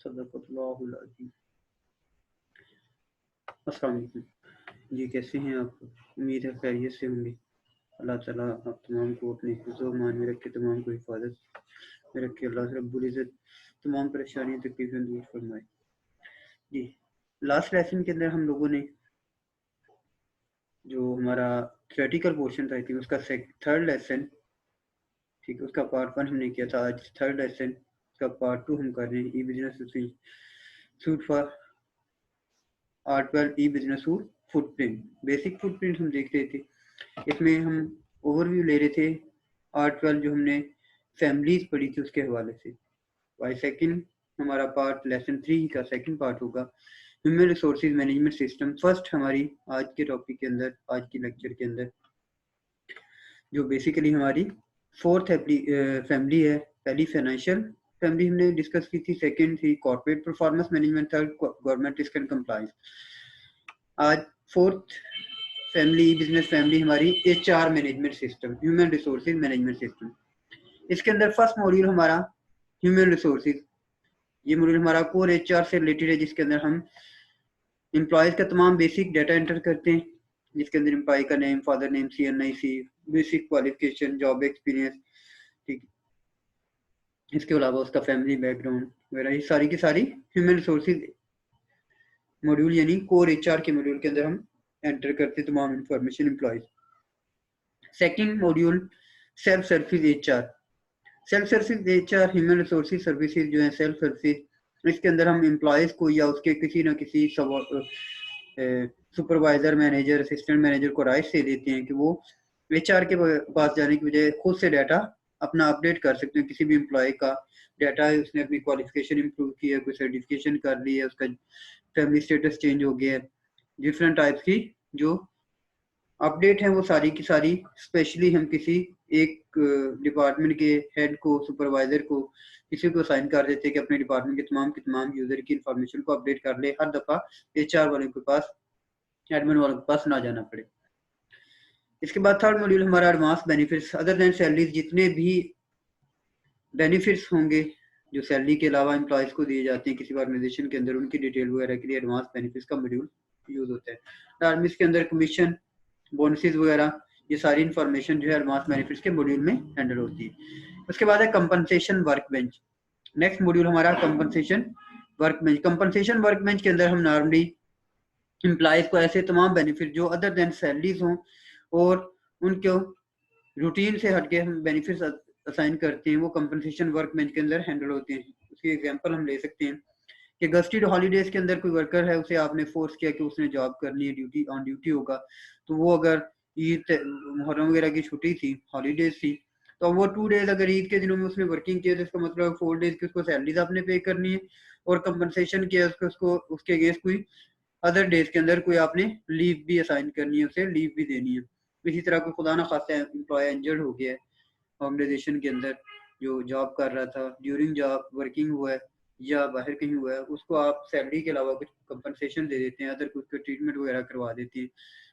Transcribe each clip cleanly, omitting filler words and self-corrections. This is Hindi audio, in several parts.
सदक़ल्लाहुल अज़ीम। अस्सलाम वालेकुम जी, कैसे हैं आप? उम्मीद है खैरियत से होंगे। अल्लाह ताला आप तमाम को अपने हिफ्ज़-ओ-मान में रखे, तमाम को हिफाजत में रखे। अल्लाह रब्बुल इज़्ज़त तमाम परेशानियां तकलीफें दूर फरमाए। जी, लास्ट लेसन के अंदर हम लोगों ने जो हमारा थ्योरेटिकल पोर्शन था थी उसका थर्ड लेसन, ठीक है, उसका पार्ट 1 हमने किया था। आज थर्ड लेसन का पार्ट 2 हम कर रहे हैं। E business suite for R12 E business footprint. Basic footprint हम देख रहे थे, इसमें हम ओवरव्यू ले रहे थे R12 जो हमने फैमिलीज पढ़ी थी उसके हवाले से। वाई सेकंड हमारा पार्ट लेसन 3 का सेकंड पार्ट होगा human resources management system. First हमारी आज के टॉपिक के अंदर, आज की लेक्चर के अंदर जो बेसिकली हमारी फोर्थ फैमिली है। पहली फाइनेंशियल फैमिली हमने डिस्कस की थी, सेकंड थी corporate performance management, third government risk and compliance. आज फोर्थ फैमिली बिजनेस फैमिली हमारी HR management system, human resources management system. इसके अंदर फर्स्ट मॉड्यूल हमारा ह्यूमन रिसोर्सेज, ये मॉड्यूल हमारा कोर HR से रिलेटेड है, जिसके अंदर हम एम्प्लॉयज का तमाम बेसिक डाटा एंटर करते हैं, जिसके अंदर एम्प्लॉय का name, father name, CNIC, basic qualification, job experience, ठीक। इसके अलावा उसका फैमिली बैकग्राउंड वगैरह, ये सारी की सारी ह्यूमन रिसोर्सेज मॉड्यूल यानी कोर HR के मॉड्यूल के अंदर हम एंटर करते तमाम information employees. Second module self service HR। Self service HR human resources services जो है सेल्फ सर्विस, इसके अंदर हम एम्प्लॉयज को या उसके किसी न किसी सुपरवाइजर, मैनेजर, असिस्टेंट मैनेजर को राइट से देते हैं कि वो HR के पास जाने की बजाय खुद से डाटा अपना अपडेट कर सकते हैं। किसी भी एम्प्लॉय का डाटा है, उसने अपनी क्वालिफिकेशन इंप्रूव की है, कोई सर्टिफिकेशन कर ली है, उसका फैमिली स्टेटस चेंज हो गया है, डिफरेंट टाइप्स की जो अपडेट है वो सारी की सारी स्पेशली हम किसी एक डिपार्टमेंट के हेड को, सुपरवाइजर को, किसी को साइन कर देते हैं कि अपने डिपार्टमेंट के तमाम यूजर की इंफॉर्मेशन को अपडेट कर ले, हर दफा HR वाले के पास, एडमिन वालों के पास ना जाना पड़े। इसके बाद थर्ड मॉड्यूल हमारा advance benefits. Other than salaries जितने भी बेनिफिट्स होंगे जो सैलरी के अलावा एम्प्लॉयज को दिए जाते हैं किसी ऑर्गेनाइजेशन के अंदर, उनकी डिटेल वगैरह के लिए एडवांस बेनिफिट्स का मॉड्यूल यूज होता है। आर्मी के अंदर कमीशन, बोनसेस वगैरह, ये सारी इंफॉर्मेशन जो है एडवांस बेनिफिट्स के मॉड्यूल में हैंडल होती है। उसके बाद है compensation workbench. Next module हमारा compensation workbench. Compensation workbench के अंदर हम नॉर्मली एम्प्लॉयज को ऐसे तमाम बेनिफिट जो अदर देन सैलरीज हों और उनको रूटीन से हटके हम बेनिफिट्स असाइन करते हैं, वो कंपनसेशन वर्क बेंच के अंदर हैंडल होते हैं। उसकी एग्जांपल हम ले सकते हैं कि गस्टेड हॉलीडेज के अंदर कोई वर्कर है, उसे आपने फोर्स किया कि उसने जॉब करनी है, ड्यूटी ऑन ड्यूटी होगा, तो वो अगर ईद मुहर्रम वगैरह की छुट्टी थी, हॉलीडेज थी, तो वो 2 डेज अगर ईद के दिनों में उसने वर्किंग किया तो इसका मतलब 4 डेज की उसको सैलरीज आपने पे करनी है, और कंपनसेशन किया उसको उसके अगेंस्ट कोई अदर डेज के अंदर कोई आपने लीव भी असाइन करनी है, उसे लीव भी देनी है। इसी तरह कोई खुदा ना खास्ता एम्प्लॉय इंजर्ड हो गया है ऑर्गेनाइजेशन के अंदर, जो जॉब कर रहा था, ड्यूरिंग जॉब वर्किंग हुआ है या बाहर कहीं हुआ है, उसको आप सैलरी के अलावा कुछ कंपनसेशन दे देते हैं, अदर कुछ ट्रीटमेंट वगैरह करवा देते हैं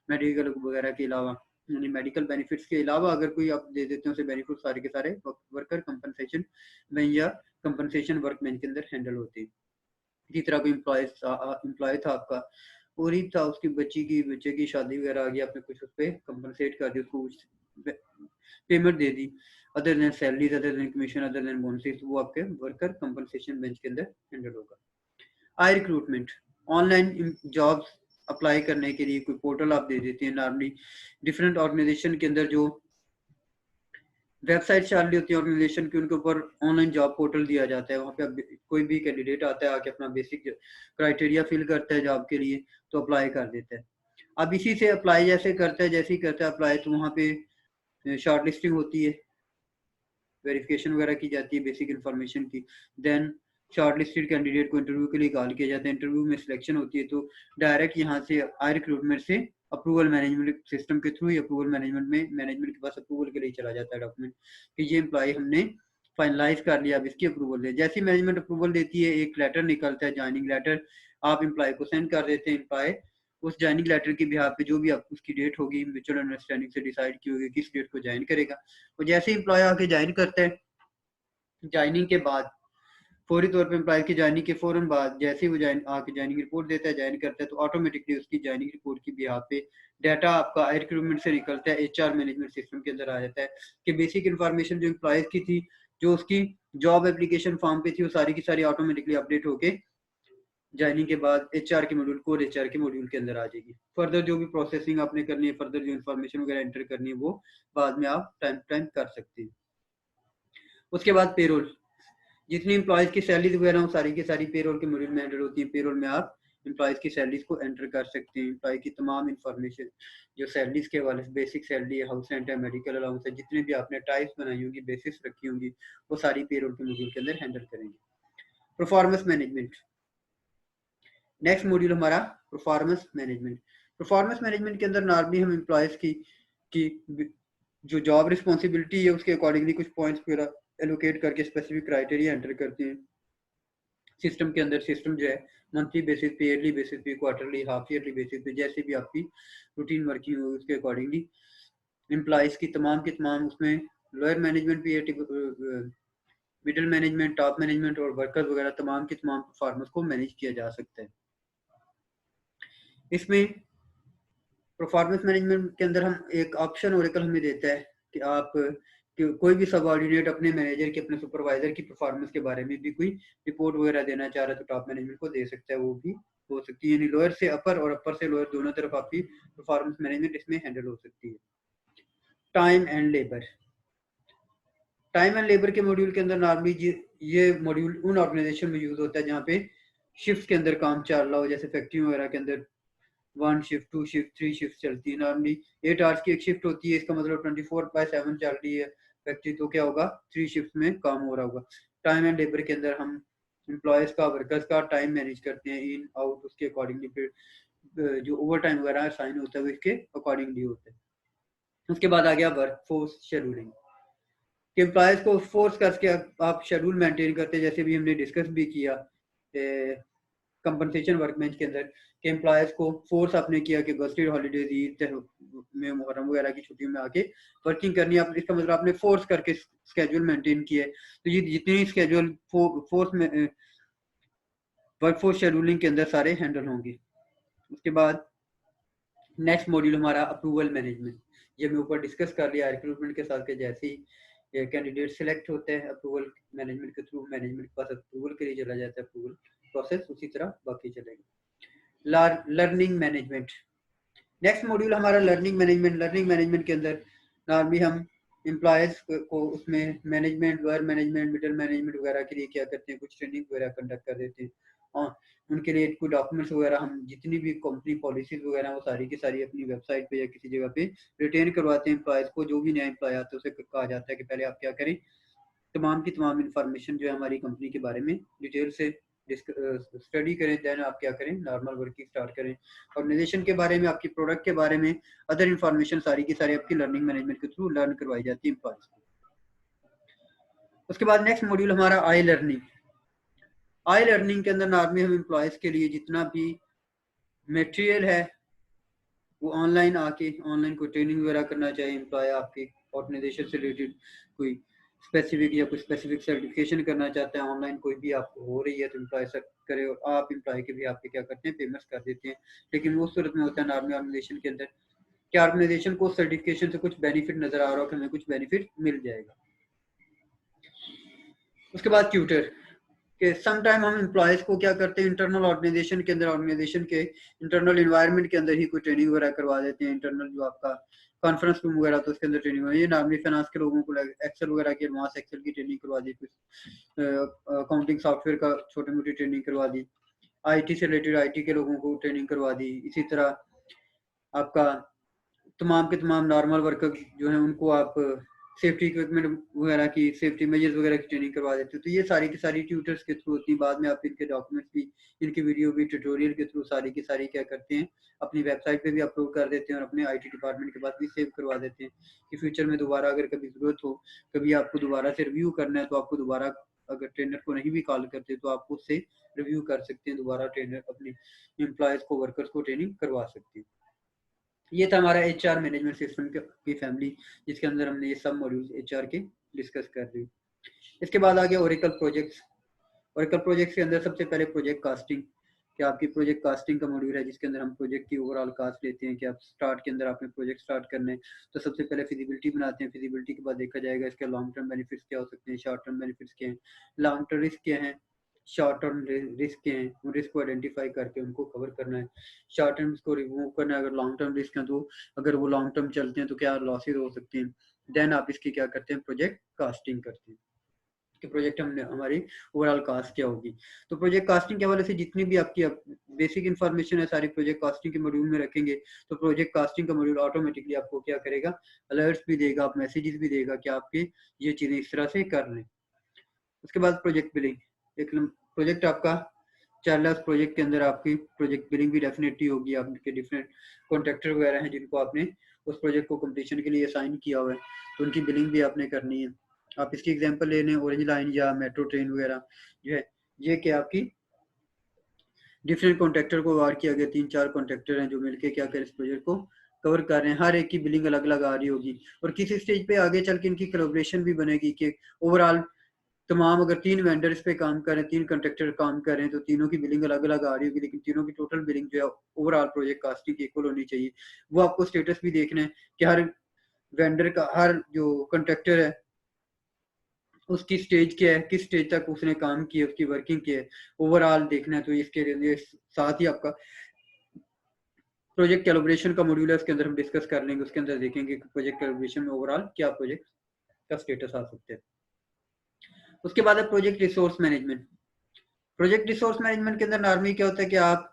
मेडिकल वगैरह के अलावा, यानी मेडिकल बेनिफिट्स के अलावा अगर कोई आप दे देते हैं उसे बेनिफिट, सारे के सारे वर्कर कंपनसेशन में या कंपनसेशन वर्क मैन के अंदर हैंडल होते हैं। इसी तरह कोई एम्प्लॉय था आपका, और ही था उसकी बच्चे की शादी वगैरह आ गई, आपने कुछ उस पर कंपनसेट कर दी, उसको पेमेंट दे दी, other than salaries, other than commission, other than bonuses, वो आपके वर्कर कंपनसेशन बेंच के अंदर हैंडल होगा। I recruitment, online jobs apply करने के लिए कोई पोर्टल आप दे देते हैं। नॉर्मली डिफरेंट ऑर्गेनाइजेशन के अंदर जो वेबसाइट चल रही होती है ऑर्गेनाइजेशन की, उनके ऊपर ऑनलाइन जॉब पोर्टल दिया जाता है, वहाँ पे कोई भी कैंडिडेट आता है, आके अपना बेसिक क्राइटेरिया फिल करता है जॉब के लिए, तो अप्लाई कर देता है। अब इसी से अप्लाई जैसे करता है, जैसे ही करता है अप्लाई, तो वहाँ पे शॉर्ट लिस्टिंग होती है, वेरिफिकेशन वगैरह की जाती है बेसिक इन्फॉर्मेशन की, देन शॉर्ट लिस्टेड कैंडिडेट को इंटरव्यू के लिए कॉल किया जाता है, इंटरव्यू में सिलेक्शन होती है, तो डायरेक्ट यहाँ से आई रिक्रूटमेंट से अप्रूवल मैनेजमेंट सिस्टम के थ्रू ही अप्रूवल मैनेजमेंट में मैनेजमेंट के पास अप्रूवल के लिए चला जाता है डॉक्यूमेंट कि ये एम्प्लॉय हमने फाइनलाइज कर लिया, अब इसकी अप्रूवल दे। जैसे मैनेजमेंट अप्रूवल देती है, एक लेटर निकलता है, ज्वाइनिंग लेटर, आप एम्प्लॉय को सेंड कर देते हैं। एम्प्लॉय उस ज्वाइनिंग लेटर के बिहाफ पे जो भी आप उसकी डेट होगी म्यूचुअल अंडरस्टैंडिंग से डिसाइड की होगी किस डेट को ज्वाइन करेगा, तो जैसे एम्प्लॉय आके ज्वाइन करता है, ज्वाइनिंग के बाद फौरी तौर पे एम्प्लॉय की ज्वाइनिंग के फौरन बाद जैसे ही वो आके ज्वाइनिंग रिपोर्ट देता है, ज्वाइन करता है, तो ऑटोमेटिकली उसकी ज्वाइनिंग रिपोर्ट की बिहाफ पे डाटा आपका रिक्रूटमेंट से निकलता है, एचआर मैनेजमेंट सिस्टम के अंदर आ जाता है कि बेसिक इन्फॉर्मेशन जो एम्प्लॉयज की थी, जो उसकी जॉब एप्लीकेशन फॉर्म पे थी, वो सारी की सारी ऑटोमेटिकली अपडेट होके ज्वाइनिंग के बाद एचआर के मॉड्यूल कोर एचआर के मॉड्यूल के अंदर आ जाएगी। फर्दर जो भी प्रोसेसिंग आपने करनी है, फर्दर जो इन्फॉर्मेशन वगैरह एंटर करनी है, वो बाद में आप टाइम टाइम कर सकते हैं। उसके बाद पेरोल, जितनी एम्प्लॉयज की सैलरीज वगैरह हो सारी की सारी पेरोल के मॉड्यूल में एंटर होती है। पेरोल में आप एम्प्लॉयज की सैलरीज को एंटर कर सकते हैं, एम्प्लॉय की तमाम इन्फॉर्मेशन जो सैलरीज के हवाले से, बेसिक सैलरी है, हाउस रेंट है, मेडिकल अलाउंस है, जितने भी आपने टाइप्स बनाई होंगी, बेसिस रखी होंगी, वो सारी पेरोल के मॉड्यूल के अंदर हैंडल करेंगे। परफॉर्मेंस मैनेजमेंट, नेक्स्ट मॉड्यूल हमारा परफॉर्मेंस मैनेजमेंट। परफॉर्मेंस मैनेजमेंट के अंदर नॉर्मली हम एम्प्लॉयज की जो जॉब रिस्पॉन्सिबिलिटी है उसके अकॉर्डिंगली कुछ पॉइंट्स वगैरह एलोकेट करके स्पेसिफिक क्राइटेरिया एंटर करते हैं सिस्टम के अंदर। सिस्टम जो है मंथली बेसिस पे, ईयरली बेसिस पे, क्वार्टरली, हाफ ईयरली बेसिस पे, जैसे भी आपकी रूटीन वर्किंग हो उसके अकॉर्डिंगली एम्प्लॉयज की तमाम उसमें लोअर मैनेजमेंट भी है, मिडिल मैनेजमेंट, टॉप मैनेजमेंट और वर्कर्स वगैरह तमाम की तमाम परफॉर्मेंस को मैनेज किया जा सकता है। इसमें परफॉर्मेंस मैनेजमेंट के अंदर हम एक ऑप्शन ओरेकल हमें देता है कि आप कि कोई भी सबऑर्डिनेट अपने मैनेजर की, अपने सुपरवाइजर की परफॉर्मेंस के बारे में भी कोई रिपोर्ट वगैरह देना चाह रहा है, तो टॉप मैनेजमेंट को दे सकता है, वो भी हो सकती है। यानी लोअर से अपर और अपर से लोअर दोनों तरफ आपकी परफॉर्मेंस मैनेजमेंट इसमें हैंडल हो सकती है। Time and labour, time and labour के मॉड्यूल के अंदर नॉर्मली ये मॉड्यूल उन ऑर्गेनाइजेशन में यूज होता है जहाँ पे शिफ्ट के अंदर काम चल रहा हो, जैसे फैक्ट्री वगैरह के अंदर 1 शिफ्ट, 2 शिफ्ट, 3 शिफ्ट चलती है। नॉर्मली 8 आवर्स की एक शिफ्ट होती है, इसका मतलब 24/7 चल रही है फैक्ट्री, तो क्या होगा 3 शिफ्ट में काम हो रहा होगा। टाइम एंड लेबर के अंदर हम एम्प्लॉयज का, वर्कर्स का टाइम मैनेज करते हैं, इन आउट, उसके अकॉर्डिंगली फिर जो ओवर टाइम वगैरह साइन होता है वो इसके अकॉर्डिंगली होता है। उसके बाद आ गया वर्क फोर्स शेड्यूलिंग, कि एम्प्लॉयज को फोर्स करके आप शेड्यूल मेंटेन करते हैं, जैसे भी हमने डिस्कस भी किया कंपनसेशन वर्कबेंच के अंदर कि एम्प्लॉयज को फोर्स आपने किया कि गस्टेड हॉलीडेज, ईद में, मुहर्रम वगैरह की छुट्टियों में आके वर्किंग करनी है, इसका मतलब आपने फोर्स करके स्केड्यूल मेंटेन किया है। तो ये जितनी स्केड्यूल फोर्स में वर्कफोर्स शेड्यूलिंग के अंदर सारे हैंडल होंगे। उसके बाद नेक्स्ट मॉड्यूल हमारा अप्रूवल मैनेजमेंट, ये मैं ऊपर डिस्कस कर लिया रिक्रूटमेंट के साथ के जैसे ही कैंडिडेट सिलेक्ट होते हैं अप्रूवल मैनेजमेंट के थ्रू, मैनेजमेंट के पास अप्रूवल के लिए चला जाता है, अप्रूवल प्रोसेस उसी तरह बाकी चलेगा। लर्निंग मैनेजमेंट, नेक्स्ट मॉड्यूल हमारा लर्निंग मैनेजमेंट। लर्निंग मैनेजमेंट के अंदर नॉर्मली हम एम्प्लॉयज को उसमें management, lower management, middle management वगैरह के लिए क्या करते हैं, कुछ ट्रेनिंग वगैरह कंडक्ट कर देते हैं और उनके लिए कुछ डॉक्यूमेंट्स वगैरह, हम जितनी भी कंपनी पॉलिसीज वगैरह वो सारी की सारी अपनी वेबसाइट पे या किसी जगह पे रिटेन करवाते हैं एम्प्लॉयज को। जो भी नया एम्प्लॉय आता है उसे कहा जाता है कि पहले आप क्या करें, तमाम की तमाम इन्फॉर्मेशन जो है हमारी कंपनी के बारे में डिटेल से स्टडी करें, देन आप क्या करें, नॉर्मल वर्किंग स्टार्ट करें, ऑर्गेनाइजेशन के बारे में, आपकी प्रोडक्ट के बारे में, अदर इन्फॉर्मेशन सारी की सारी आपकी लर्निंग मैनेजमेंट के थ्रू लर्न करवाई जाती है एम्प्लॉयज को। उसके बाद नेक्स्ट मॉड्यूल हमारा आई लर्निंग। आई लर्निंग के अंदर नॉर्मली हम एम्प्लॉयज के लिए जितना भी मटेरियल है वो ऑनलाइन आके ऑनलाइन कोई ट्रेनिंग वगैरह करना चाहिए, एम्प्लॉय आपके ऑर्गेनाइजेशन से रिलेटेड कोई स्पेसिफिक या कोई स्पेसिफिक सर्टिफिकेशन करना चाहते हैं, ऑनलाइन कोई भी आप हो रही है तो एम्प्लॉय से करे और आप एम्प्लॉय के भी आपके क्या करते हैं, पेमेंट्स कर देते हैं। लेकिन वो सूरत में होता है नॉर्मल ऑर्गेनाइजेशन के अंदर कि ऑर्गेनाइजेशन को सर्टिफिकेशन से कुछ बेनिफिट नजर आ रहा हो कि हमें कुछ बेनिफिट मिल जाएगा। उसके बाद ट्यूटर, कि सम टाइम हम एम्प्लॉयज को क्या करते हैं, इंटरनल ऑर्गेनाइजेशन के अंदर, ऑर्गेनाइजेशन के इंटरनल एनवायरनमेंट के अंदर ही कोई ट्रेनिंग वगैरह करवा देते हैं। इंटरनल जो आपका कॉन्फ्रेंस रूम वगैरह तो उसके अंदर ट्रेनिंग हुई है, नॉर्मली फाइनेंस के लोगों को एक्सेल वगैरह की, एडवांस एक्सेल की ट्रेनिंग करवा दी, कुछ अकाउंटिंग सॉफ्टवेयर का छोटी मोटी ट्रेनिंग करवा दी, आईटी से रिलेटेड आईटी के लोगों को ट्रेनिंग करवा दी। इसी तरह आपका तमाम के तमाम नॉर्मल वर्कर जो है उनको आप सेफ्टी इक्विपमेंट वगैरह की, सेफ्टी मेजर्स वगैरह की ट्रेनिंग करवा देते हो। तो ये सारी की सारी ट्यूटर्स के थ्रू होती है। बाद में आप इनके डॉक्यूमेंट्स भी, इनकी वीडियो भी ट्यूटोरियल के थ्रू सारी की सारी क्या करते हैं, अपनी वेबसाइट पे भी अपलोड कर देते हैं और अपने IT डिपार्टमेंट के पास भी सेव करवा देते हैं कि फ्यूचर में दोबारा अगर कभी ज़रूरत हो, कभी आपको दोबारा से रिव्यू करना है, तो आपको दोबारा अगर ट्रेनर को नहीं भी कॉल करते तो आप उससे रिव्यू कर सकते हैं, दोबारा ट्रेनर अपने एम्प्लॉयज़ को, वर्कर्स को ट्रेनिंग करवा सकते हैं। ये था हमारा HR मैनेजमेंट सिस्टम की फैमिली, जिसके अंदर हमने ये सब मॉड्यूल्स HR के डिस्कस कर दी। इसके बाद आ गया ओरेकल प्रोजेक्ट्स। ओरेकल प्रोजेक्ट्स के अंदर सबसे पहले प्रोजेक्ट कास्टिंग, कि आपकी प्रोजेक्ट कास्टिंग का मॉड्यूल है, जिसके अंदर हम प्रोजेक्ट की ओवरऑल कास्ट लेते हैं कि आप स्टार्ट के अंदर आपने प्रोजेक्ट स्टार्ट करना है तो सबसे पहले फिजिबिलिटी बनाते हैं। फिजिबिलिटी के बाद देखा जाएगा इसके लॉन्ग टर्म बेनिफिट्स क्या हो सकते हैं, शॉर्ट टर्म बेनिफिट्स क्या हैं, लॉन्ग टर्म रिस्क क्या है, शॉर्ट टर्म रिस्क क्या है, उन रिस्क को आइडेंटिफाई करके उनको कवर करना है, शॉर्ट टर्म को रिमूव करना है। अगर लॉन्ग टर्म रिस्क है तो अगर वो लॉन्ग टर्म चलते हैं तो क्या लॉसेज हो सकते हैं। देन आप इसकी क्या करते हैं, प्रोजेक्ट कास्टिंग करते हैं कि प्रोजेक्ट हमने हमारी ओवरऑल कास्ट क्या होगी। तो प्रोजेक्ट कास्टिंग के हवाले से जितनी भी आपकी बेसिक इन्फॉर्मेशन है सारी प्रोजेक्ट कास्टिंग के मॉड्यूल में रखेंगे। तो प्रोजेक्ट कास्टिंग का मॉड्यूल ऑटोमेटिकली आपको क्या करेगा, अलर्ट्स भी देगा, आप मैसेजेस भी देगा कि आपके ये चीज़ें इस तरह से कर लें। उसके बाद प्रोजेक्ट बिलिंग, एक प्रोजेक्ट आपका चल रहा है, उस प्रोजेक्ट के अंदर आपकी प्रोजेक्ट बिलिंग भी डेफिनेटली होगी। आपके डिफरेंट कॉन्ट्रैक्टर वगैरह हैं जिनको आपने उस प्रोजेक्ट को कंप्लीशन के लिए असाइन किया हुआ है, तो उनकी बिलिंग भी आपने करनी है। आप इसकी एग्जांपल ले लें, ऑरेंज लाइन या मेट्रो ट्रेन वगैरह जो है, ये क्या आपकी डिफरेंट कॉन्ट्रैक्टर को अवार्ड किया गया, 3-4 कॉन्ट्रैक्टर हैं जो मिलके क्या करें इस प्रोजेक्ट को कवर कर रहे हैं। हर एक की बिलिंग अलग अलग आ रही होगी और किसी स्टेज पे आगे चल के इनकी कोलैबोरेशन भी बनेगी कि ओवरऑल तमाम अगर 3 वेंडर इस पे काम कर रहे हैं, 3 कॉन्ट्रैक्टर काम कर रहे हैं, तो तीनों की बिलिंग अलग अलग आ रही होगी, लेकिन तीनों की टोटल बिलिंग जो है ओवरऑल प्रोजेक्ट कास्टिंग की इक्वल होनी चाहिए। वो आपको स्टेटस भी देखना है कि हर वेंडर का, हर जो कॉन्ट्रैक्टर है उसकी स्टेज क्या है, किस स्टेज तक उसने काम किया, उसकी वर्किंग क्या है, ओवरऑल देखना है। तो इसके लिए साथ ही आपका प्रोजेक्ट कैलिब्रेशन का मॉड्यूल है, उसके अंदर हम डिस्कस कर लेंगे। उसके अंदर देखेंगे कि प्रोजेक्ट कैलिब्रेशन में ओवरऑल क्या प्रोजेक्ट का स्टेटस आ सकते हैं। उसके बाद है project resource management. Project resource management के अंदर नॉर्मली क्या होता है कि आप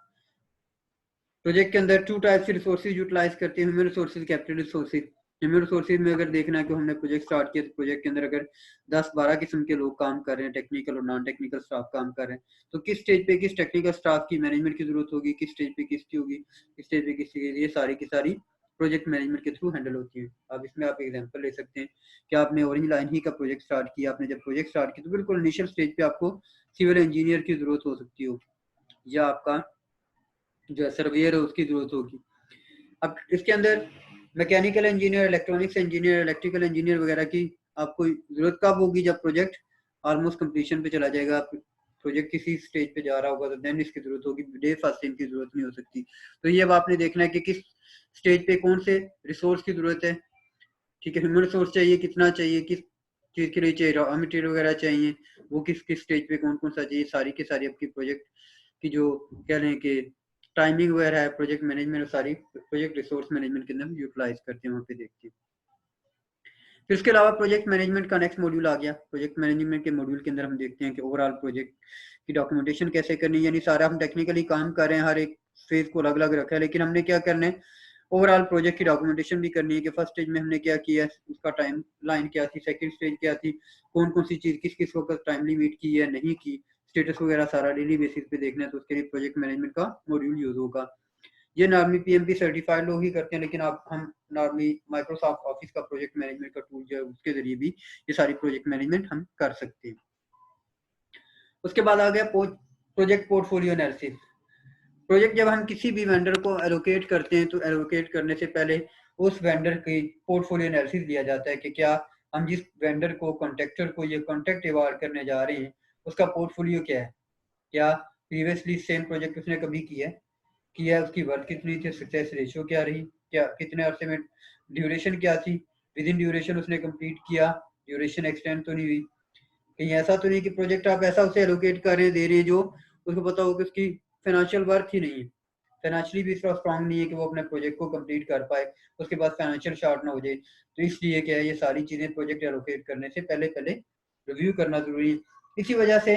प्रोजेक्ट के अंदर 2 टाइप से रिसोर्सेज यूटिलाइज करते हैं, human resources, capital resources. Human resources में अगर देखना है कि हमने प्रोजेक्ट स्टार्ट किया तो प्रोजेक्ट के अंदर अगर 10-12 किस्म के लोग काम कर रहे हैं, टेक्निकल और नॉन टेक्निकल स्टाफ काम कर रहे हैं, तो किस स्टेज पे किस टेक्निकल स्टाफ की मैनेजमेंट की जरूरत होगी, किस स्टेज पे किसकी होगी, किस स्टेज पे किसकी, ये सारी की सारी प्रोजेक्ट मैनेजमेंट के थ्रू हैंडल होती है। अब इसमें आप एग्जांपल ले सकते हैं कि आपने ऑरेंज लाइन ही का प्रोजेक्ट स्टार्ट किया। आपने जब प्रोजेक्ट स्टार्ट किया तो बिल्कुल इनिशियल स्टेज पे आपको सिविल इंजीनियर की जरूरत हो सकती हो, या आपका जो सर्वेयर है उसकी जरूरत होगी। अब इसके अंदर mechanical engineer, electronics engineer, electrical engineer वगैरह की आपको जरूरत कब होगी, जब प्रोजेक्ट ऑलमोस्ट कंप्लीशन पे चला जाएगा, प्रोजेक्ट किसी स्टेज पे जा रहा होगा, तो देन इसकी जरूरत होगी। डे फर्स्ट इनकी जरूरत नहीं हो सकती। तो ये अब आपने देखना है कि किस स्टेज पे कौन से रिसोर्स की जरूरत है। ठीक है, ह्यूमन रिसोर्स चाहिए, कितना चाहिए, किस चीज के लिए चाहिए, रॉ मटेरियल वगैरह चाहिए, वो किस किस स्टेज पे कौन कौन सा चाहिए, सारी की सारी आपकी प्रोजेक्ट की जो कह लें कि टाइमिंग वगैरह है, प्रोजेक्ट मैनेजमेंट सारी प्रोजेक्ट रिसोर्स मैनेजमेंट के अंदर यूटिलाइज करते हैं, वहाँ पे देखते हैं। फिर इसके अलावा प्रोजेक्ट मैनेजमेंट का नेक्स्ट मॉड्यूल आ गया। प्रोजेक्ट मैनेजमेंट के मॉड्यूल के अंदर हम देखते हैं कि ओवरऑल प्रोजेक्ट की डॉक्यूमेंटेशन कैसे करनी है। यानी सारा हम टेक्निकली काम कर रहे हैं, हर एक फेज को अलग अलग रखा है, लेकिन हमने क्या करना है, ओवरऑल प्रोजेक्ट की डॉक्यूमेंटेशन भी करनी है कि फर्स्ट स्टेज में हमने क्या किया, उसका टाइम लाइन क्या थी, सेकंड स्टेज क्या थी, कौन कौन सी चीज किस किस वक्त टाइमली मीट की है नहीं की, स्टेटस वगैरह सारा डेली बेसिस पे देखना है। तो उसके लिए प्रोजेक्ट मैनेजमेंट का मॉड्यूल यूज होगा। ये नॉर्मली PMP सर्टिफाइड लोग ही करते हैं, लेकिन आप हम नॉर्मली माइक्रोसॉफ्ट ऑफिस का प्रोजेक्ट मैनेजमेंट का टूल जो है उसके जरिए भी ये सारी प्रोजेक्ट मैनेजमेंट हम कर सकते हैं। उसके बाद आ गया प्रोजेक्ट पोर्टफोलियो एनालिसिस। प्रोजेक्ट जब हम किसी भी वेंडर को एलोकेट करते हैं तो एलोकेट करने से पहले उस वेंडर की पोर्टफोलियो एनालिसिस लिया जाता है कि क्या हम जिस वेंडर को, कॉन्ट्रैक्टर को ये कॉन्ट्रैक्ट अवार्ड करने जा रहे हैं उसका पोर्टफोलियो क्या है, क्या प्रीवियसली सेम प्रोजेक्ट उसने कभी किया है, उसकी वर्थ कितनी थी, सक्सेस रेशियो क्या रही, क्या कितने अरसे में, ड्यूरेशन क्या थी, विद इन ड्यूरेशन उसने कंप्लीट किया, ड्यूरेशन एक्सटेंड तो नहीं हुई, कहीं ऐसा तो नहीं कि प्रोजेक्ट आप ऐसा उसे एलोकेट कर रहे दे रहे हैं जो उसको पता हो कि उसकी फाइनेंशियल वर्थ ही नहीं है, फाइनेंशियली भी इतना स्ट्रांग नहीं है कि वो अपने प्रोजेक्ट को कंप्लीट कर पाए, उसके बाद फाइनेंशियल शॉर्ट ना हो जाए। तो इसलिए क्या है, ये सारी चीजें प्रोजेक्ट एलोकेट करने से पहले पहले रिव्यू करना जरूरी है। इसी वजह से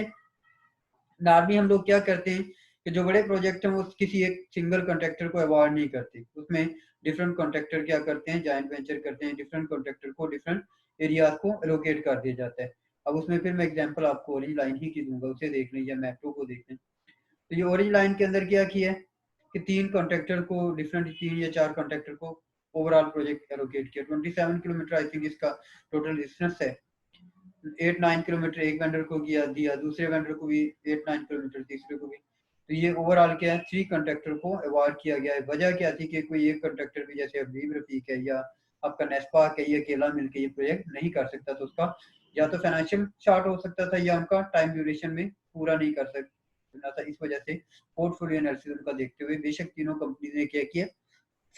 नॉर्मली हम लोग क्या करते हैं कि जो बड़े प्रोजेक्ट हैं वो किसी एक सिंगल कॉन्ट्रैक्टर को अवार्ड नहीं करते, उसमें डिफरेंट कॉन्ट्रैक्टर क्या करते हैं, जॉइंट वेंचर करते हैं, डिफरेंट कॉन्ट्रैक्टर को डिफरेंट एरियाज को एलोकेट कर दिया जाता है। अब उसमें फिर मैं एग्जांपल आपको ऑरेंज लाइन ही की दूंगा, उसे देख लें या मेट्रो को देख लें। तो ये ऑरेंज लाइन के अंदर क्या किया है कि 3 कॉन्ट्रैक्टर को, डिफरेंट 3 या 4 कॉन्ट्रैक्टर को ओवरऑल प्रोजेक्ट एलोकेट किया। 27 किलोमीटर आई थिंक इसका टोटल डिस्टेंस है। 8-9 किलोमीटर एक वेंडर को दिया, दूसरे वेंडर को भी 8-9 किलोमीटर, तीसरे को भी। तो ये ओवरऑल क्या है, 3 कॉन्ट्रैक्टर को अवार्ड किया गया है। वजह क्या थी कि कोई एक कॉन्ट्रैक्टर भी, जैसे अबीब रफीक है या आपका नेस्पाक है, ये अकेला मिलकर ये प्रोजेक्ट नहीं कर सकता, तो उसका या तो फाइनेंशियल शॉर्ट हो सकता था या उनका टाइम ड्यूरेशन में पूरा नहीं कर सकता था। इस वजह से पोर्टफोलियो एनालिसिस उनका देखते हुए बेशक तीनों कंपनी ने क्या किया,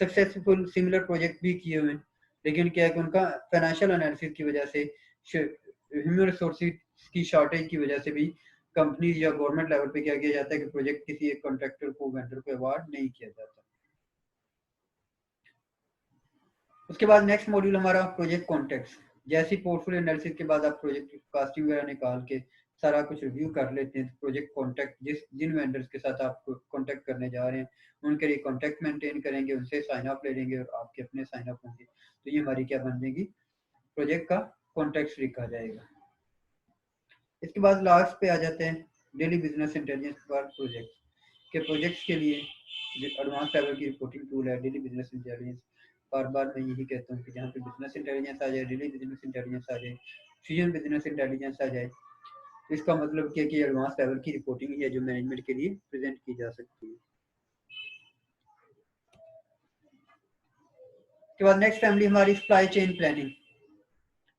सक्सेसफुल सिमिलर प्रोजेक्ट भी किए हुए, लेकिन क्या है कि उनका फाइनेंशियल एनालिसिस की वजह से, ह्यूमन रिसोर्सेज की शॉर्टेज की वजह से भी कंपनी या गवर्नमेंट लेवल पे क्या किया जाता है कि प्रोजेक्ट किसी एक कॉन्ट्रैक्टर को, वेंडर को अवार्ड नहीं किया जाता। उसके बाद नेक्स्ट मॉड्यूल हमारा प्रोजेक्ट कॉन्टेक्स्ट। जैसे पोर्टफोलियो एनालिसिस के बाद आप प्रोजेक्ट कास्टिंग वगैरह निकाल के सारा कुछ रिव्यू कर लेते हैं, प्रोजेक्ट कॉन्टैक्ट जिन वेंडर्स के साथ आप कॉन्टैक्ट करने जा रहे हैं उनके लिए कॉन्टैक्ट मेंटेन करेंगे, उनसे साइन अप ले लेंगे और आपके अपने साइन अप होंगे। तो ये हमारी क्या बन जाएगी, प्रोजेक्ट का कॉन्टेक्स्ट लिखा जाएगा। इसके बाद लास्ट पे आ जाते हैं daily business intelligence for project के प्रोजेक्ट्स के लिए एडवांस लेवल की रिपोर्टिंग टूल है डेली बिजनेस इंटेलिजेंस। बार बार मैं यही कहता हूँ कि जहाँ पे बिजनेस इंटेलिजेंस आ जाए, डेली बिजनेस इंटेलिजेंस आ जाए, फ्यूजन बिजनेस इंटेलिजेंस आ जाए, तो इसका मतलब क्या कि एडवांस लेवल की रिपोर्टिंग है जो मैनेजमेंट के लिए प्रेजेंट की जा सकती है। उसके बाद नेक्स्ट फैमिली हमारी supply chain planning.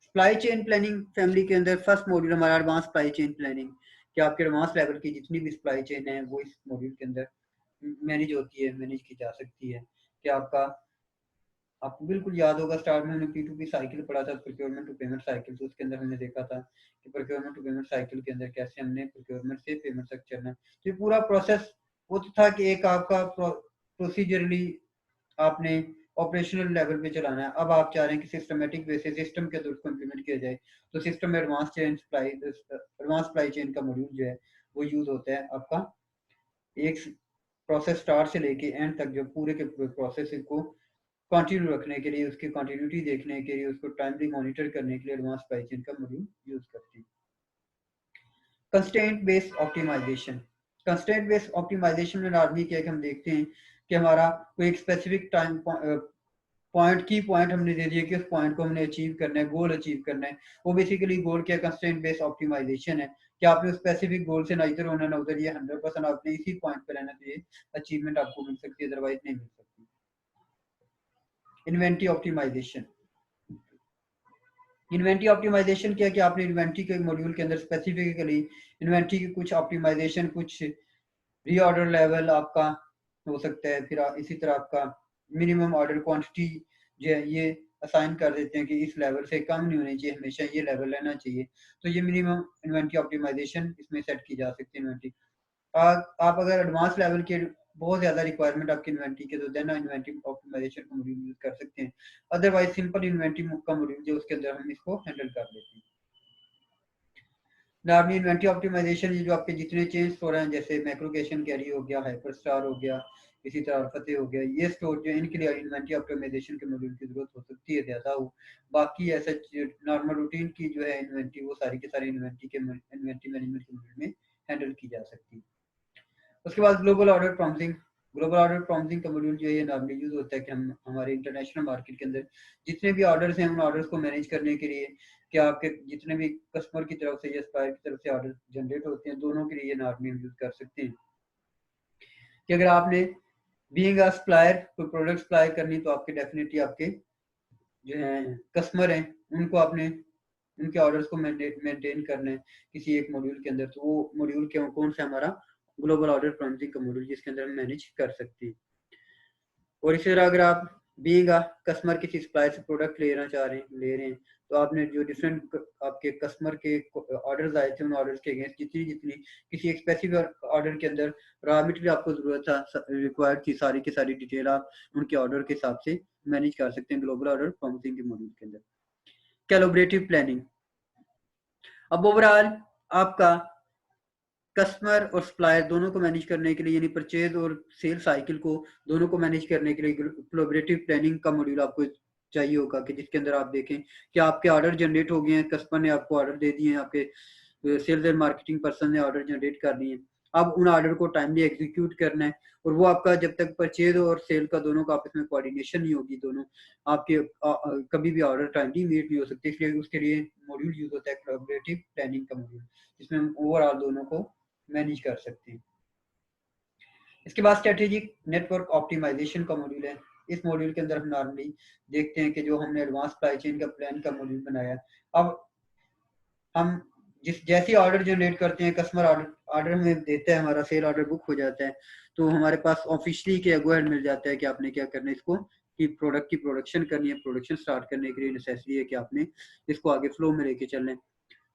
Supply chain planning family के अंदर फर्स्ट मॉड्यूल हमारा एडवांस सप्लाई चेन प्लानिंग, कि आपके एडवांस लेवल की जितनी भी सप्लाई चेन है वो इस मॉड्यूल के अंदर मैनेज होती है, मैनेज की जा सकती है। कि आपको बिल्कुल याद होगा स्टार्ट में हमने P2P साइकिल पढ़ा था, प्रोक्योरमेंट टू पेमेंट साइकिल। तो उसके अंदर हमने देखा था कि प्रोक्योरमेंट टू पेमेंट साइकिल के अंदर कैसे हमने प्रोक्योरमेंट से पेमेंट तक चलना है। तो ये पूरा प्रोसेस वो तो था कि एक आपका प्रोसीजरली आपने ऑपरेशनल लेवल पे चलाना है। अब आप चाह रहे हैं कि सिस्टमेटिक वे से सिस्टम के थ्रू उसको इम्प्लीमेंट किया जाए, तो सिस्टम में एडवांस सप्लाई चेन का मॉड्यूल जो है वो यूज होता है आपका एक प्रोसेस स्टार्ट से लेके एंड तक, जो पूरे के पूरे प्रोसेस को कंटिन्यू रखने के लिए, उसकी कंटिन्यूटी देखने के लिए, उसको टाइमली मॉनिटर करने के लिए एडवांस सप्लाई चेन का मॉड्यूल यूज करती है। Constraint based optimisation. Constraint based optimisation में नॉर्मली क्या है कि हम देखते हैं कि हमारा कोई एक स्पेसिफिक टाइम पॉइंट की पॉइंट हमने दे दिया कि उस पॉइंट को हमने अचीव करना है, गोल अचीव करना है। वो बेसिकली गोल क्या, कंस्ट्रेंट बेस्ड ऑप्टिमाइजेशन है कि आपने स्पेसिफिक गोल से ना इधर होना ना उधर, ये 100% आपने इसी पॉइंट पे रहना चाहिए, अचीवमेंट आपको मिल सकती है, अदरवाइज नहीं मिल सकती। Inventory optimisation. इन्वेंटरी ऑप्टिमाइजेशन क्या है कि आपने इन्वेंटरी के मॉड्यूल के अंदर स्पेसिफिकली इन्वेंटरी की कुछ ऑप्टिमाइजेशन, कुछ रीऑर्डर लेवल आपका हो सकता है, फिर इसी तरह आपका मिनिमम ऑर्डर क्वांटिटी जो है ये असाइन कर देते हैं कि इस लेवल से कम नहीं होनी चाहिए, हमेशा ये लेवल रहना चाहिए। तो ये मिनिमम इन्वेंटरी ऑप्टिमाइजेशन इसमें सेट की जा सकती है। इन्वेंटरी आप अगर एडवांस लेवल के बहुत ज्यादा रिक्वायरमेंट आपकी इन्वेंटरी के, तो देन इन्वेंटरी ऑप्टिमाइजेशन का मॉड्यूल यूज कर सकते हैं। अदरवाइज सिंपल इन्वेंटरी का मॉड्यूल जो उसके अंदर हम इसको हैंडल कर लेते हैं। नॉर्मली इन्वेंटरी ऑप्टिमाइजेशन ये जो आपके जितने चेंज स्टोर हैं, जैसे मैक्रो कैश एंड कैरी हो गया, हाइपर स्टार हो गया, इसी तरह अल्फते हो गया, ये स्टोर जो इनके लिए इन्वेंटरी ऑप्टिमाइजेशन के मॉड्यूल की जरूरत हो सकती है ज्यादा हो। बाकी ऐसा नॉर्मल रूटीन की जो है इन्वेंटरी, वो सारी की सारी इन्वेंटरी मैनेजमेंट के मॉड्यूल में हैंडल की जा सकती है। उसके बाद global order promising. Global order promising का मॉड्यूल जो है ये नॉर्मली यूज होता है कि हम हमारे इंटरनेशनल मार्केट के अंदर जितने भी ऑर्डर्स हैं उन ऑर्डर्स को मैनेज करने के लिए, कि आपके जितने भी कस्टमर की तरफ से या सप्लायर की तरफ से ऑर्डर जनरेट होते हैं, दोनों के लिए ये नॉर्मली यूज कर सकते हैं। कि अगर आपने बीइंग अ सप्लायर कोई प्रोडक्ट सप्लाई करनी, तो आपके डेफिनेटली आपके जो है कस्टमर हैं उनको आपने उनके ऑर्डर्स को मेंटेन करना है किसी एक मॉड्यूल के अंदर। तो वो मॉड्यूल कौन सा हमारा ग्लोबल ऑर्डर प्रॉमिसिंग का मॉड्यूल, जिसके अंदर हम मैनेज कर सकते हैं। और इसी तरह अगर आप बीइंग कस्टमर किसी सप्लायर से प्रोडक्ट ले रहे हैं, तो आपने जो डिफरेंट आपके कस्टमर के ऑर्डर्स आए थे, उन ऑर्डर्स के अगेंस्ट जितनी जितनी किसी एक स्पेसिफिक ऑर्डर के अंदर रॉ मटेरियल आपको जरूरत था, रिक्वायर्ड थी, सारी की सारी डिटेल आप उनके ऑर्डर के हिसाब से मैनेज कर सकते हैं ग्लोबल ऑर्डर प्रॉमिसिंग के मॉड्यूल के अंदर। कैलिब्रेटिव प्लानिंग। अब ओवरऑल आपका कस्टमर और सप्लायर दोनों को मैनेज करने के लिए, यानी परचेज और सेल साइकिल को दोनों को मैनेज करने के लिए कोलैबोरेटिव प्लानिंग का मॉड्यूल आपको चाहिए होगा, कि जिसके अंदर आप देखें कि आपके ऑर्डर जनरेट हो गए हैं, कस्टमर ने आपको ऑर्डर दे दिए हैं, आपके सेल्स एंड मार्केटिंग पर्सन ने ऑर्डर जनरेट कर दिए हैं, अब उन ऑर्डर को टाइमली एग्जीक्यूट करना है। और वो आपका जब तक परचेज और सेल का दोनों का आपस में कोऑर्डिनेशन नहीं होगी, दोनों आपके कभी भी ऑर्डर टाइमली मीट नहीं हो सकते, इसलिए उसके लिए मॉड्यूल यूज होता है कोलैबोरेटिव प्लानिंग का मॉड्यूल, जिसमें हम ओवरऑल दोनों को मैनेज कर सकते हैं। इसके बाद स्ट्रेटेजिक नेटवर्क ऑप्टिमाइजेशन का मॉड्यूल है। इस मॉड्यूल के अंदर हम नॉर्मली देखते हैं कि जो हमने एडवांस सप्लाई चेन का प्लान का मॉड्यूल बनाया, अब हम जैसे ऑर्डर जनरेट करते हैं, कस्टमर ऑर्डर हमें देता है, हमारा सेल ऑर्डर बुक हो जाता है, तो हमारे पास ऑफिशियली के गो अहेड मिल जाता है कि आपने क्या करना है, इसको कि प्रोडक्ट की प्रोडक्शन करनी है। प्रोडक्शन स्टार्ट करने के लिए नेसेसरी है कि आपने इसको आगे फ्लो में लेके चलना है।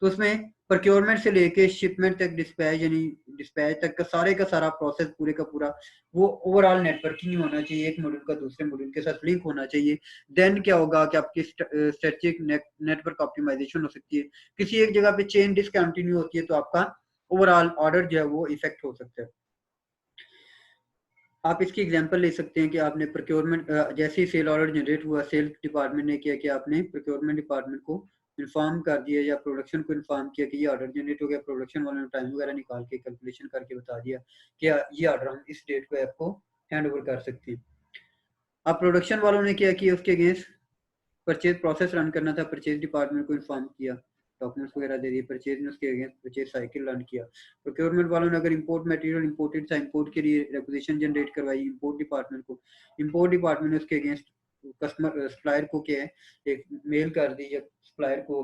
तो उसमें प्रोक्योरमेंट से लेके शिपमेंट तक, डिस्पैच यानी डिस्पैच तक का सारा प्रोसेस पूरे का पूरा वो ओवरऑल नेटवर्किंग होना चाहिए, एक मॉड्यूल का दूसरे मॉड्यूल के साथ लिंक होना चाहिए। देन क्या होगा कि आपकी स्ट्रेटेजिक नेटवर्क ऑप्टिमाइजेशन हो सकती है। किसी एक जगह पे चेन डिसकंटिन्यू होती है तो आपका ओवरऑल ऑर्डर जो है वो इफेक्ट हो सकता है। आप इसकी एग्जांपल ले सकते हैं कि आपने प्रोक्योरमेंट जैसे ही सेल ऑर्डर जनरेट हुआ, सेल डिपार्टमेंट ने किया कि आपने प्रोक्योरमेंट डिपार्टमेंट को इन्फॉर्म कर दिया या प्रोडक्शन को इन्फॉर्म किया कि ये ऑर्डर जनरेट हो गया, प्रोडक्शन वालों ने टाइम वगैरह निकाल के कैलकुलेशन करके बता दिया कि ये ऑर्डर हम इस डेट पे आपको हैंड ओवर कर सकते हैं। अब प्रोडक्शन वालों ने क्या किया, उसके अगेंस्ट परचेज प्रोसेस रन करना था, परचेज डिपार्टमेंट को इन्फॉर्म किया, डॉक्यूमेंट्स वगैरह दे दिए, परचेज ने उसके अगेंस्ट परचेज साइकिल रन किया। प्रोक्योरमेंट वालों ने अगर इंपोर्ट मटेरियल इंपोर्टेड था, इंपोर्ट के लिए रिक्वेजिशन जनरेट करवाई इंपोर्ट डिपार्टमेंट को, इंपोर्ट डिपार्टमेंट ने उसके अगेंस्ट कस्टमर सप्लायर को क्या है एक मेल कर दी, या सप्लायर को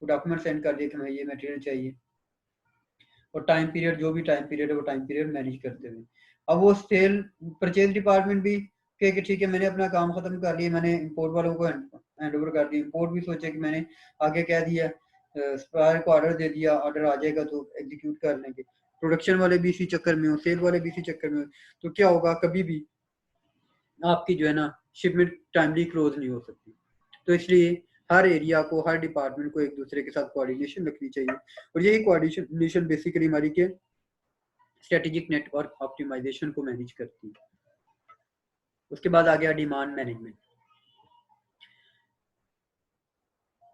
डॉक्यूमेंट सेंड कर दिए कि हमें ये मटेरियल चाहिए, और टाइम पीरियड जो भी टाइम पीरियड है वो टाइम पीरियड मैनेज करते हुए। अब वो सेल परचेज डिपार्टमेंट भी कहे कि ठीक है मैंने अपना काम खत्म कर लिया, मैंने इंपोर्ट वालों को हैंड ओवर कर दिया, इंपोर्ट भी सोचे कि मैंने आगे कह दिया सप्लायर को ऑर्डर दे दिया, ऑर्डर आ जाएगा तो एग्जीक्यूट कर लेंगे। प्रोडक्शन वाले भी इसी चक्कर में हो, सेल वाले भी इसी चक्कर में हो, तो क्या होगा, कभी भी आपकी जो है ना शिपमेंट टाइमली क्लोज नहीं हो सकती। तो इसलिए हर एरिया को, हर डिपार्टमेंट को एक दूसरे के साथ कोऑर्डिनेशन रखनी चाहिए, और यही कोऑर्डिनेशन बेसिकली हमारी के स्ट्रेटेजिक नेटवर्क ऑप्टिमाइजेशन को मैनेज करती है। उसके बाद आ गया डिमांड मैनेजमेंट।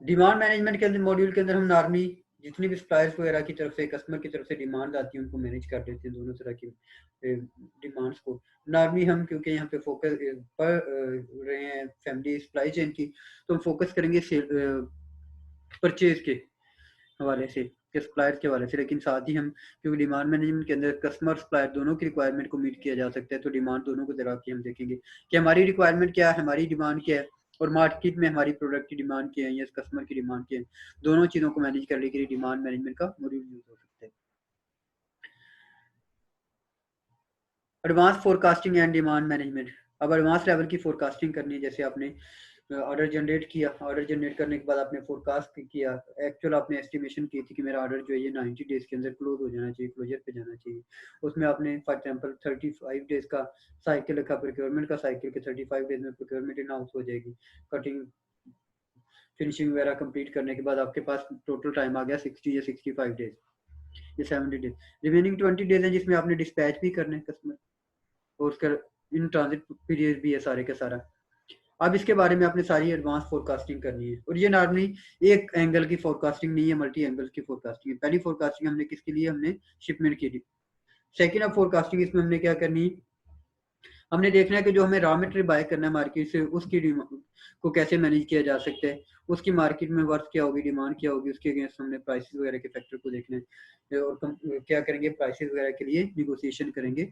डिमांड मैनेजमेंट के अंदर मॉड्यूल के अंदर हम नॉर्मली जितनी भी सप्लायर्स वगैरह की तरफ से, कस्टमर की तरफ से डिमांड आती है उनको मैनेज कर देते हैं, दोनों तरह की डिमांड्स को। नॉर्मली हम क्योंकि यहाँ पे फोकस पर रहे हैं फैमिली सप्लाई चेन की, तो हम फोकस करेंगे परचेज के हवाले से, सप्लायर के हवाले से, लेकिन साथ ही हम क्योंकि डिमांड मैनेजमेंट के अंदर कस्टमर सप्लायर दोनों की रिक्वायरमेंट को मीट किया जा सकता है, तो डिमांड दोनों को जरा के हम देखेंगे कि हमारी रिक्वायरमेंट क्या है, हमारी डिमांड क्या है, और मार्केट में हमारी प्रोडक्ट की डिमांड क्या है या कस्टमर की डिमांड क्या है। दोनों चीजों को मैनेज करने के लिए डिमांड मैनेजमेंट का मॉड्यूल यूज हो सकता है। Advance forecasting and demand management. अब एडवांस लेवल की फोरकास्टिंग करनी है, जैसे आपने ऑर्डर जनरेट किया, ऑर्डर जनरेट करने के बाद आपने फोरकास्ट किया, एक्चुअल आपने एस्टिमेशन की थी कि मेरा ऑर्डर जो है ये 90 डेज के अंदर क्लोज हो जाना चाहिए, क्लोजर पे जाना चाहिए। उसमें आपने फॉर एग्जांपल 35 डेज का साइकिल रखा प्रोक्योरमेंट का साइकिल, के 35 डेज में प्रोक्योरमेंट इन हाउस हो जाएगी, कटिंग फिनिशिंग वगैरह कंप्लीट करने के बाद आपके पास टोटल टाइम आ गया 60 या 65 डेज या 70 डेज। रिमेनिंग 20 डेज है जिसमें आपने डिस्पैच भी करना है कस्टमर, और उसका इन ट्रांजिट पीरियड भी है सारे का सारा। अब इसके बारे में आपने सारी एडवांस फोरकास्टिंग करनी है, और ये नॉर्मली एक एंगल की फोरकास्टिंग नहीं है, मल्टी एंगल की फोरकास्टिंग है। पहली फोरकास्टिंग हमने किसके लिए, हमने शिपमेंट की थी। सेकेंड अब फोरकास्टिंग इसमें हमने क्या करनी, हमने देखना है कि जो हमें रॉ मटेरियल बाय करना है मार्केट से, उसकी डिमांड को कैसे मैनेज किया जा सकता है, उसकी मार्केट में वर्थ क्या होगी, डिमांड क्या होगी, उसके अगेंस्ट हमने प्राइसेस वगैरह के फैक्टर को देखना है, और क्या करेंगे, प्राइसेस वगैरह के लिए निगोशिएशन करेंगे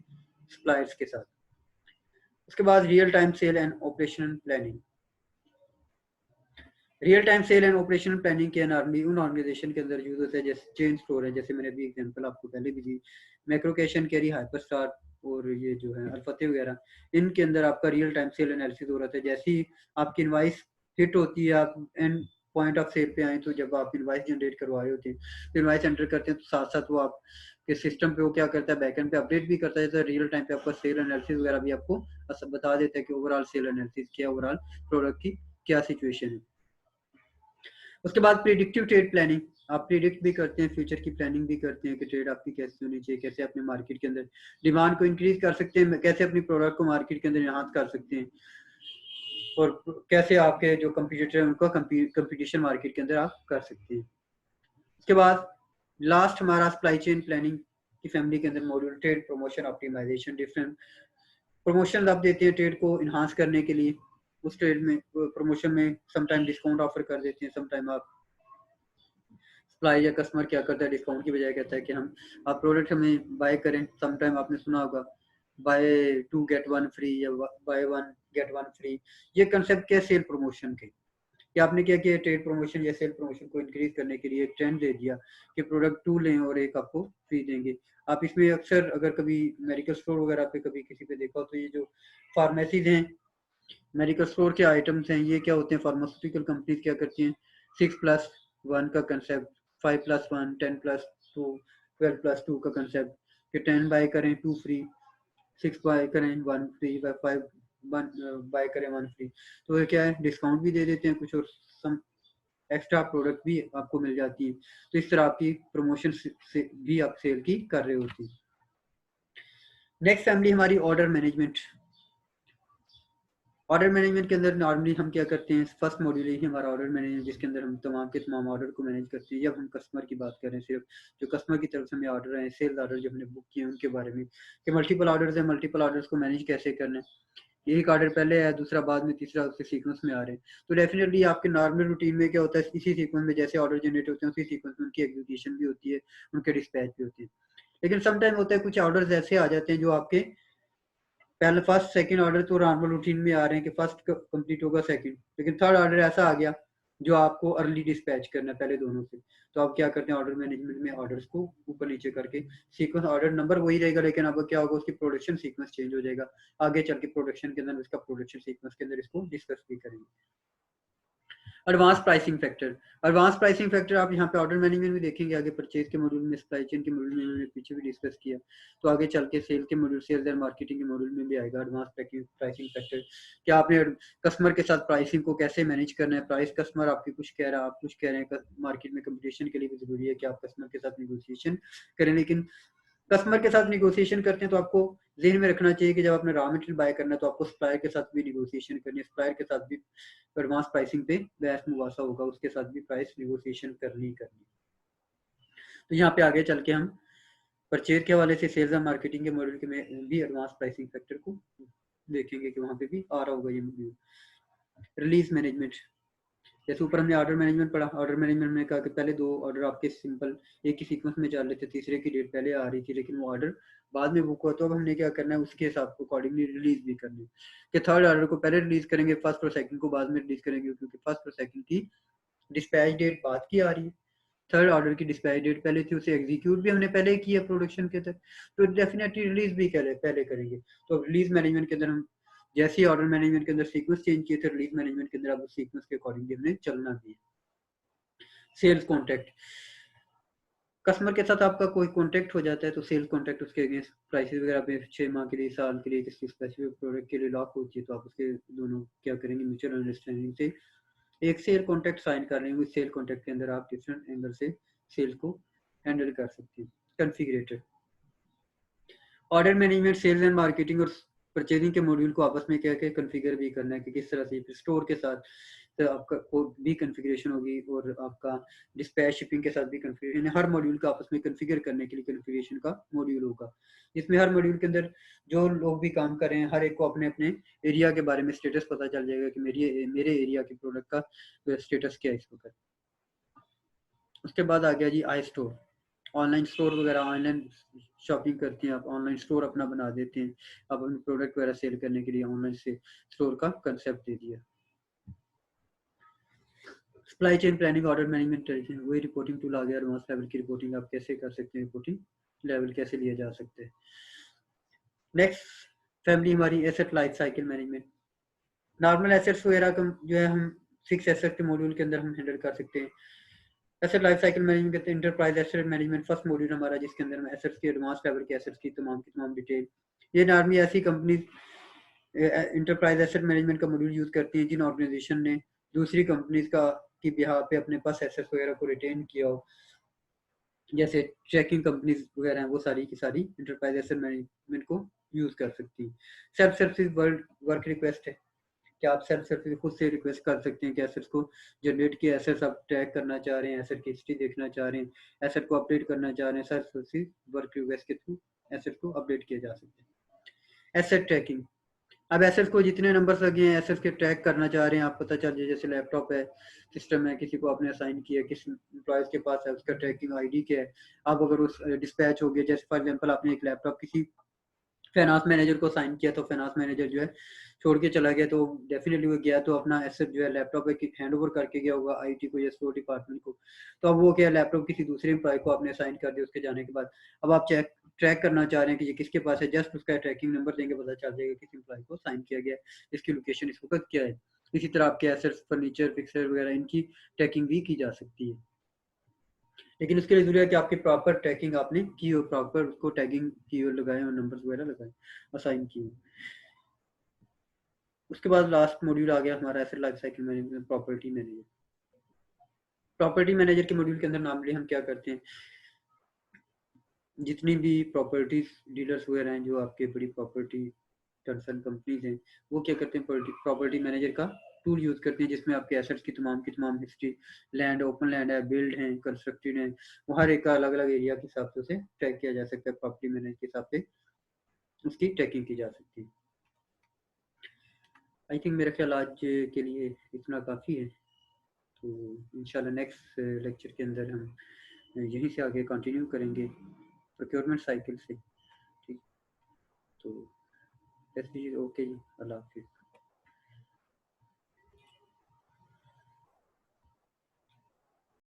सप्लायर्स के साथ। उसके बाद real time sale and operational planning. Real time sale and operational planning के नॉर्मली उन ऑर्गेनाइजेशन के अंदर यूज होता है, जैसे चेन स्टोर है, जैसे मैंने अभी एग्जांपल आपको पहले भी दी, मैक्रो कैश एंड कैरी, हाइपरस्टार और ये जो है अल्फते वगैरह, इनके अंदर आपका रियल टाइम सेल एनालिसिस हो रहा था। जैसे ही आपकी इनवाइस हिट होती है, आप एंड पॉइंट ऑफ सेल पे आए, तो जब आप इनवाइस जनरेट करवा रहे होते हैं, तो इनवाइस एंटर करते हैं, तो साथ साथ वो आपके सिस्टम पे वो क्या करता है, बैकएंड पे अपडेट भी करता है, तो रियल टाइम पे आपका सेल एनालिसिस वगैरह भी आपको बता देता है कि ओवरऑल सेल एनालिसिस क्या, ओवरऑल प्रोडक्ट की क्या सिचुएशन है। उसके बाद प्रिडिक्टिव ट्रेड प्लानिंग। आप प्रिडिक्ट भी करते हैं, फ्यूचर की प्लानिंग भी करते हैं कि ट्रेड आपकी कैसे होनी चाहिए, कैसे अपने मार्केट के अंदर डिमांड को इंक्रीज कर सकते हैं, कैसे अपनी प्रोडक्ट को मार्केट के अंदर एनहांस कर सकते हैं, और कैसे आपके जो कंपटीटर हैं उनका कंपटीशन मार्केट के अंदर आप कर सकते हैं। उसके बाद लास्ट हमारा सप्लाई चेन प्लानिंग की फैमिली के अंदर module trade promotion optimisation. Different promotion आप देते हैं ट्रेड को इन्हांस करने के लिए। उस ट्रेड में प्रमोशन में समटाइम डिस्काउंट ऑफर कर देते हैं, समटाइम आप सप्लाई या कस्टमर क्या करता है, डिस्काउंट की बजाय कहता है कि हम आप प्रोडक्ट हमें बाय करें। समटाइम आपने सुना होगा बाय 2 गेट 1 फ्री या बाय 1 गेट 1 फ्री। ये कंसेप्ट क्या है सेल प्रमोशन के, कि आपने क्या किया, ट्रेड प्रमोशन या सेल प्रमोशन को इंक्रीज करने के लिए एक ट्रेंड दे दिया कि प्रोडक्ट 2 लें और एक आपको फ्री देंगे। आप इसमें अक्सर अगर कभी मेडिकल स्टोर वगैरह पे कभी किसी पे देखा हो तो ये जो फार्मेसीज हैं, मेडिकल स्टोर के आइटम्स हैं, ये क्या होते हैं, फार्मास्यूटिकल कंपनीज क्या करती हैं 6+1 का कंसेप्ट, 5+1, 10+2, 12+2 का कंसेप्ट कि 10 बाय करें 2 फ्री, 6 बाय करें 1 फ्री, 5 बाय करें 1 फ्री। तो ये क्या है, डिस्काउंट भी दे देते हैं कुछ और सम एक्स्ट्रा प्रोडक्ट भी आपको मिल जाती है। तो इस तरह आपकी प्रमोशन से भी आप सेल की कर रहे होती है। नेक्स्ट फैमिली हमारी ऑर्डर मैनेजमेंट। ऑर्डर मैनेजमेंट के अंदर नॉर्मली हम क्या करते हैं, फर्स्ट मॉड्यूल ही हमारा ऑर्डर मैनेजमेंट, जिसके अंदर हम तमाम के तमाम ऑर्डर को मैनेज करते हैं। जब हम कस्टमर की बात करें, सिर्फ जो कस्टमर की तरफ से हमें ऑर्डर आए, सेल्स ऑर्डर जो हमने बुक किए उनके बारे में, कि मल्टीपल ऑर्डर्स हैं, मल्टीपल ऑर्डर्स को मैनेज कैसे करना है, एक ऑर्डर पहले है, दूसरा बाद में, तीसरा उसके सीक्वेंस में आ रहे हैं। तो डेफिनेटली आपके नॉर्मल रूटीन में क्या होता है, इसी सीक्वेंस में जैसे ऑर्डर जनरेट होते हैं उसी सीक्वेंस में उनकी एग्जीक्यूशन भी होती है, उनके डिस्पैच भी होती है। लेकिन समटाइम होता है कुछ ऑर्डर्स ऐसे आ जाते हैं जो आपके पहले फर्स्ट सेकंड ऑर्डर तो नॉर्मल रूटीन में आ रहे हैं कि फर्स्ट कंप्लीट होगा सेकंड, लेकिन थर्ड ऑर्डर ऐसा आ गया जो आपको अर्ली डिस्पैच करना है पहले दोनों से। तो आप क्या करते हैं, ऑर्डर मैनेजमेंट में ऑर्डर्स को ऊपर नीचे करके सीक्वेंस, ऑर्डर नंबर वही रहेगा लेकिन अब क्या होगा, उसकी प्रोडक्शन सीक्वेंस चेंज हो जाएगा। आगे चल के प्रोडक्शन के अंदर इसका प्रोडक्शन सीक्वेंस के अंदर इसको डिस्कस भी करेंगे। Advance pricing factor. Advance pricing factor आप यहाँ पे ऑर्डर मैनेजमेंट में देखेंगे, आगे परचेज के मॉड्यूल में, सप्लाई चेन के मॉड्यूल में हमने पीछे भी डिस्कस किया। तो आगे चल के सेल के मॉड्यूल, सेल्स एंड मार्केटिंग के मॉड्यूल में भी आएगा एडवांस प्राइसिंग फैक्टर। क्या आपने कस्टमर के साथ प्राइसिंग को कैसे मैनेज करना है, प्राइस कस्टमर आपकी कुछ कह रहा है, आप कुछ कह रहे हैं। मार्केट में कंपटीशन के लिए भी जरूरी है कि आप कस्टमर के साथ निगोशिएशन करें, लेकिन कस्टमर के साथ निगोशिएशन करते हैं तो आपको ज़हन में रखना चाहिए कि जब आपने रॉ मटेरियल बाय करना है तो आपको सप्लायर के साथ भी निगोशिएशन करनी है, सप्लायर के साथ भी एडवांस प्राइसिंग पे बहस मुबासा होगा, उसके साथ भी प्राइस निगोशिएशन करनी। तो यहाँ पे आगे चल के हम परचेज के हवाले से सेल्स और मार्केटिंग के मॉड्यूल के में भी एडवांस प्राइसिंग फैक्टर को देखेंगे कि वहाँ पे भी आ रहा होगा ये मॉड्यूल। रिलीज मैनेजमेंट, जैसे ऊपर हमने ऑर्डर मैनेजमेंट पढ़ा, ऑर्डर मैनेजमेंट में कहा कि पहले 2 ऑर्डर आपके सिंपल एक ही सीक्वेंस में चल रहे थे, तीसरे की डेट पहले आ रही थी लेकिन वो ऑर्डर बाद में बुक हुआ, तो अब हमने क्या करना है, उसके हिसाब को अकॉर्डिंगली रिलीज भी करनी है कि थर्ड ऑर्डर को पहले रिलीज करेंगे, फर्स्ट और सेकंड को बाद में रिलीज करेंगे, क्योंकि फर्स्ट और सेकंड की डिस्पैच डेट बाद की आ रही है, थर्ड ऑर्डर की डिस्पैच डेट पहले थी, उसे एग्जीक्यूट भी हमने पहले किया प्रोडक्शन के तक, तो डेफिनेटली रिलीज भी पहले करेंगे। तो रिलीज मैनेजमेंट के अंदर हम जैसे ऑर्डर मैनेजमेंट के अंदर सीक्वेंस चेंज किए थे, रिलीज मैनेजमेंट के अंदर अब उस सीक्वेंस के अकॉर्डिंगली हमने चलना भी है। सेल्स कॉन्टैक्ट, कस्टमर के साथ आपका कोई कॉन्टैक्ट हो जाता है तो सेल्स कॉन्टैक्ट उसके अगेंस्ट प्राइसेस वगैरह पे 6 माह के लिए, साल के लिए, किसी स्पेसिफिक प्रोडक्ट के लिए लॉक होती है, तो आप उसके दोनों क्या करेंगे, म्यूचुअल अंडरस्टैंडिंग से एक सेल कॉन्टैक्ट साइन कर रहे हैं, उस सेल कॉन्टैक्ट के अंदर आप डिफरेंट एंगल से सेल को हैंडल कर सकते हैं। Configurator, order management, sales and marketing और परचेजिंग के मॉड्यूल को आपस में क्या क्या कॉन्फ़िगर भी करना है कि किस तरह से स्टोर के साथ तो आपका भी कॉन्फ़िगरेशन होगी और आपका डिस्पैच शिपिंग के साथ भी कॉन्फ़िगरेशन, हर मॉड्यूल का आपस में कॉन्फ़िगर करने के लिए कॉन्फ़िगरेशन का मॉड्यूल होगा। इसमें हर मॉड्यूल के अंदर जो लोग भी काम कर रहे हैं हर एक को अपने अपने एरिया के बारे में स्टेटस पता चल जाएगा कि मेरे एरिया के प्रोडक्ट का स्टेटस क्या है इस वक्त। उसके बाद आ गया जी आई स्टोर, ऑनलाइन स्टोर वगैरह, ऑनलाइन शॉपिंग करते हैं आप, ऑनलाइन स्टोर अपना बना देते हैं, आप अपने प्रोडक्ट वगैरह सेल करने के लिए ऑनलाइन से स्टोर का कंसेप्ट दे दिया। Supply chain planning, order management, वही रिपोर्टिंग टूल आ गया, एडवांस लेवल की रिपोर्टिंग आप कैसे कर सकते हैं, रिपोर्टिंग लेवल कैसे लिया जा सकते हैं। नेक्स्ट फैमिली हमारी asset life cycle management, normal assets वगैरह का जो है हम फिक्स एसेट के मॉड्यूल के अंदर हम हैंडल कर सकते हैं। एसेट लाइफ साइकिल मैनेजमेंट कहते हैं enterprise asset management, first module हमारा जिसके अंदर हम एसेट्स की एडवांस लेवल के एसेट्स की तमाम डिटेल, ये नॉर्मली ऐसी कंपनी इंटरप्राइज एसेट मैनेजमेंट का मॉड्यूल यूज करती हैं जिन ऑर्गेनाइजेशन ने दूसरी कंपनीज का की बिहार पे अपने पास एसेट्स वगैरह को रिटेन किया हो, जैसे ट्रैकिंग कंपनीज वगैरह हैं, वो सारी की सारी इंटरप्राइज एसेट मैनेजमेंट को यूज कर सकती हैं। सेल्फ सर्विस वर्क रिक्वेस्ट है कि आप सेल्फ सर्विस खुद से रिक्वेस्ट कर सकते हैं कि एसेट्स को जनरेट किया, एसेट्स आप ट्रैक करना चाह रहे हैं, एसेट की हिस्ट्री देखना चाह रहे हैं, एसेट को अपडेट करना चाह रहे हैं, सेल्फ सर्विस वर्क रिक्वेस्ट के थ्रू एसेट को अपडेट किया जा सकता है। एसेट ट्रैकिंग, अब एसेट्स को जितने नंबर्स लगे हैं एसेट्स के ट्रैक करना चाह रहे हैं, आप पता चल जाए जैसे लैपटॉप है, सिस्टम है, किसी को आपने असाइन किया, किस एम्प्लॉयज के पास है, उसका ट्रैकिंग आईडी क्या है। अब अगर उस डिस्पैच हो गया, जैसे फॉर एग्जांपल आपने एक लैपटॉप किसी फाइनेंस मैनेजर को साइन किया, तो फाइनेंस मैनेजर जो है छोड़ के चला गया, तो डेफिनेटली वो गया तो अपना एसेट जो है लैपटॉप हैंड ओवर करके गया होगा आईटी को या स्टोर डिपार्टमेंट को। तो अब वो क्या लैपटॉप किसी दूसरे एम्प्लॉय को आपने साइन कर दिया उसके जाने के बाद, अब आप ट्रैक करना चाह रहे हैं कि ये किसके पास है, जस्ट उसका ट्रैकिंग नंबर देंगे पता चल जाएगा किस एम्प्लॉय को साइन किया गया, इसकी लोकेशन इस वक्त क्या है। इसी तरह आपके एसेट्स, फर्नीचर, फिक्सर वगैरह इनकी ट्रैकिंग भी की जा सकती है, लेकिन उसके लिए जरूरी है कि आपकी प्रॉपर ट्रैकिंग आपने की हो, प्रॉपर उसको टैगिंग की हो, लगाए और नंबर्स वगैरह लगाए, असाइन किए। उसके बाद लास्ट मॉड्यूल आ गया हमारा asset life cycle management, property manager. Property manager के मॉड्यूल के अंदर नॉर्मली हम क्या करते हैं, जितनी भी प्रॉपर्टीज डीलर्स वगैरह हैं, जो आपके बड़ी प्रॉपर्टी कंसर्न कंपनीज हैं, वो क्या करते हैं, प्रॉपर्टी मैनेजर का टूल यूज करते हैं, जिसमें आपके एसेट्स की तमाम हिस्ट्री, लैंड ओपन लैंड है, बिल्ड है, कंस्ट्रक्टेड है, वो हर एक का अलग अलग एरिया के हिसाब से उसे ट्रैक किया जा सकता है, प्रॉपर्टी मैनेजर के हिसाब से उसकी ट्रैकिंग की जा सकती है। आई थिंक मेरा ख्याल आज के लिए इतना काफ़ी है, तो इंशाल्लाह नेक्स्ट लेक्चर के अंदर हम यहीं से आगे कंटिन्यू करेंगे प्रोक्योरमेंट साइकिल से। ठीक, तो ओके जी, अल्लाह हाफिज़।